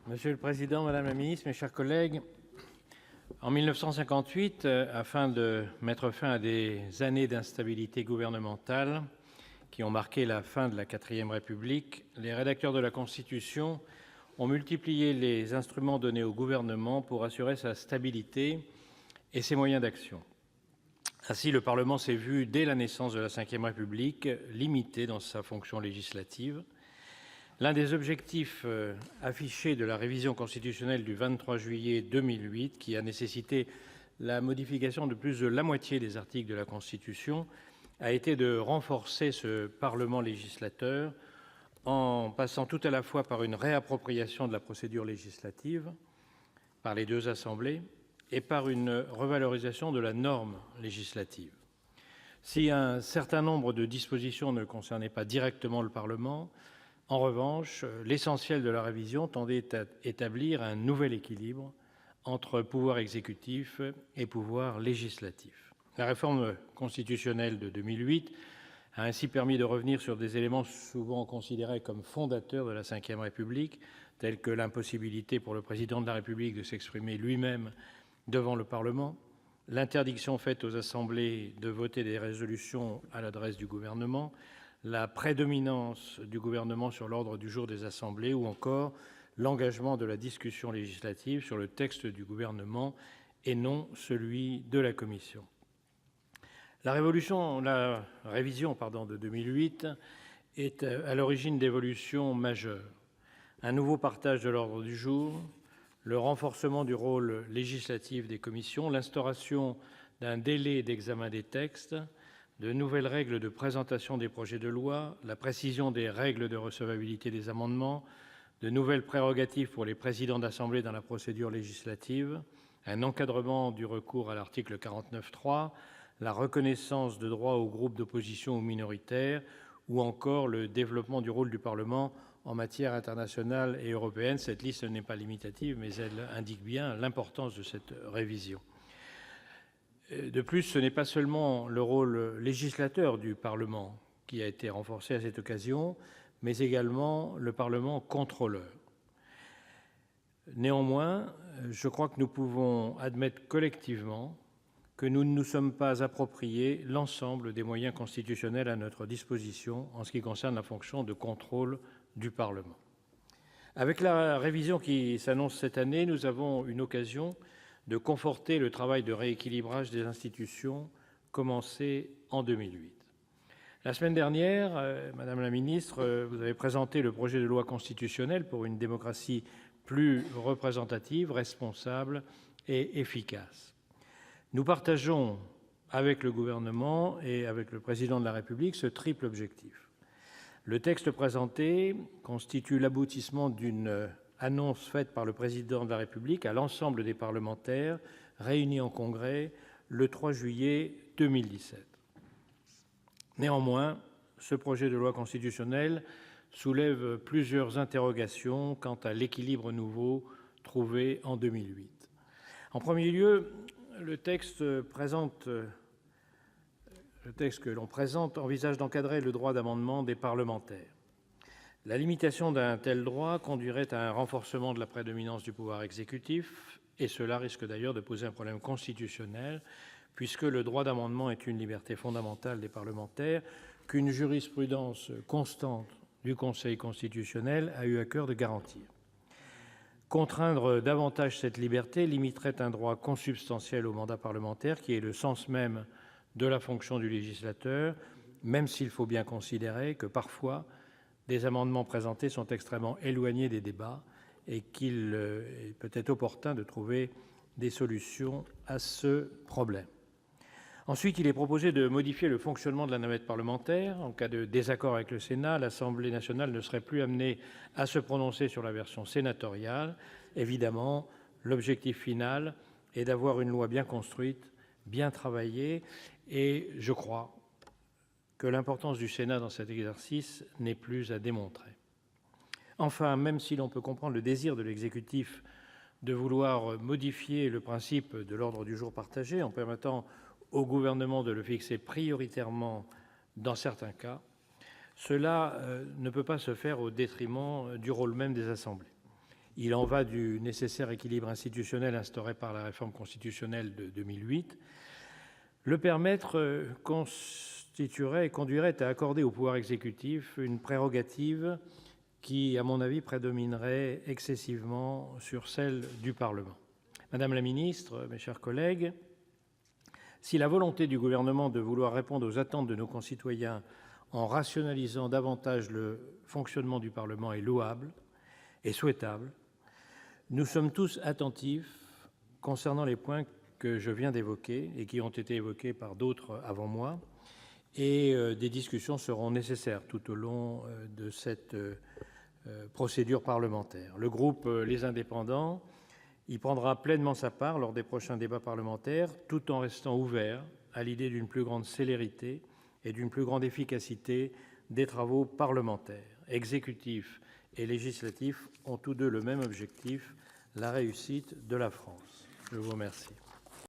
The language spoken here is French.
Monsieur le président, madame la ministre, mes chers collègues, en 1958, afin de mettre fin à des années d'instabilité gouvernementale qui ont marqué la fin de la Quatrième République, les rédacteurs de la Constitution ont multiplié les instruments donnés au gouvernement pour assurer sa stabilité et ses moyens d'action. Ainsi, le Parlement s'est vu, dès la naissance de la Ve République, limité dans sa fonction législative. L'un des objectifs affichés de la révision constitutionnelle du 23 juillet 2008, qui a nécessité la modification de plus de la moitié des articles de la Constitution, a été de renforcer ce Parlement législateur en passant tout à la fois par une réappropriation de la procédure législative par les deux assemblées et par une revalorisation de la norme législative. Si un certain nombre de dispositions ne concernaient pas directement le Parlement, en revanche, l'essentiel de la révision tendait à établir un nouvel équilibre entre pouvoir exécutif et pouvoir législatif. La réforme constitutionnelle de 2008 a ainsi permis de revenir sur des éléments souvent considérés comme fondateurs de la Ve République, tels que l'impossibilité pour le président de la République de s'exprimer lui-même devant le Parlement, l'interdiction faite aux assemblées de voter des résolutions à l'adresse du gouvernement, la prédominance du gouvernement sur l'ordre du jour des assemblées ou encore l'engagement de la discussion législative sur le texte du gouvernement et non celui de la Commission. La révision de 2008 est à l'origine d'évolutions majeures. Un nouveau partage de l'ordre du jour, le renforcement du rôle législatif des commissions, l'instauration d'un délai d'examen des textes, de nouvelles règles de présentation des projets de loi, la précision des règles de recevabilité des amendements, de nouvelles prérogatives pour les présidents d'assemblée dans la procédure législative, un encadrement du recours à l'article 49.3, la reconnaissance de droits aux groupes d'opposition ou minoritaires, ou encore le développement du rôle du Parlement en matière internationale et européenne. Cette liste n'est pas limitative, mais elle indique bien l'importance de cette révision. De plus, ce n'est pas seulement le rôle législateur du Parlement qui a été renforcé à cette occasion, mais également le Parlement contrôleur. Néanmoins, je crois que nous pouvons admettre collectivement que nous ne nous sommes pas approprié l'ensemble des moyens constitutionnels à notre disposition en ce qui concerne la fonction de contrôle du Parlement. Avec la révision qui s'annonce cette année, nous avons une occasion de conforter le travail de rééquilibrage des institutions commencé en 2008. La semaine dernière, Madame la ministre, vous avez présenté le projet de loi constitutionnelle pour une démocratie plus représentative, responsable et efficace. Nous partageons avec le gouvernement et avec le président de la République ce triple objectif. Le texte présenté constitue l'aboutissement d'une annonce faite par le président de la République à l'ensemble des parlementaires réunis en Congrès le 3 juillet 2017. Néanmoins, ce projet de loi constitutionnelle soulève plusieurs interrogations quant à l'équilibre nouveau trouvé en 2008. En premier lieu, le texte que l'on présente envisage d'encadrer le droit d'amendement des parlementaires. La limitation d'un tel droit conduirait à un renforcement de la prédominance du pouvoir exécutif, et cela risque d'ailleurs de poser un problème constitutionnel, puisque le droit d'amendement est une liberté fondamentale des parlementaires qu'une jurisprudence constante du Conseil constitutionnel a eu à cœur de garantir. Contraindre davantage cette liberté limiterait un droit consubstantiel au mandat parlementaire, qui est le sens même de la fonction du législateur, même s'il faut bien considérer que parfois des amendements présentés sont extrêmement éloignés des débats et qu'il peut être opportun de trouver des solutions à ce problème. Ensuite, il est proposé de modifier le fonctionnement de la navette parlementaire. En cas de désaccord avec le Sénat, l'Assemblée nationale ne serait plus amenée à se prononcer sur la version sénatoriale. Évidemment, l'objectif final est d'avoir une loi bien construite, bien travaillée, et je crois que l'importance du Sénat dans cet exercice n'est plus à démontrer. Enfin, même si l'on peut comprendre le désir de l'exécutif de vouloir modifier le principe de l'ordre du jour partagé en permettant au gouvernement de le fixer prioritairement dans certains cas, cela ne peut pas se faire au détriment du rôle même des assemblées. Il en va du nécessaire équilibre institutionnel instauré par la réforme constitutionnelle de 2008. Le permettre constituerait et conduirait à accorder au pouvoir exécutif une prérogative qui, à mon avis, prédominerait excessivement sur celle du Parlement. Madame la ministre, mes chers collègues, si la volonté du Gouvernement de vouloir répondre aux attentes de nos concitoyens en rationalisant davantage le fonctionnement du Parlement est louable et souhaitable, nous sommes tous attentifs concernant les points que je viens d'évoquer et qui ont été évoqués par d'autres avant moi, et des discussions seront nécessaires tout au long de cette procédure parlementaire. Le groupe Les Indépendants y prendra pleinement sa part lors des prochains débats parlementaires, tout en restant ouvert à l'idée d'une plus grande célérité et d'une plus grande efficacité des travaux parlementaires. Exécutif et législatif ont tous deux le même objectif, la réussite de la France. Je vous remercie.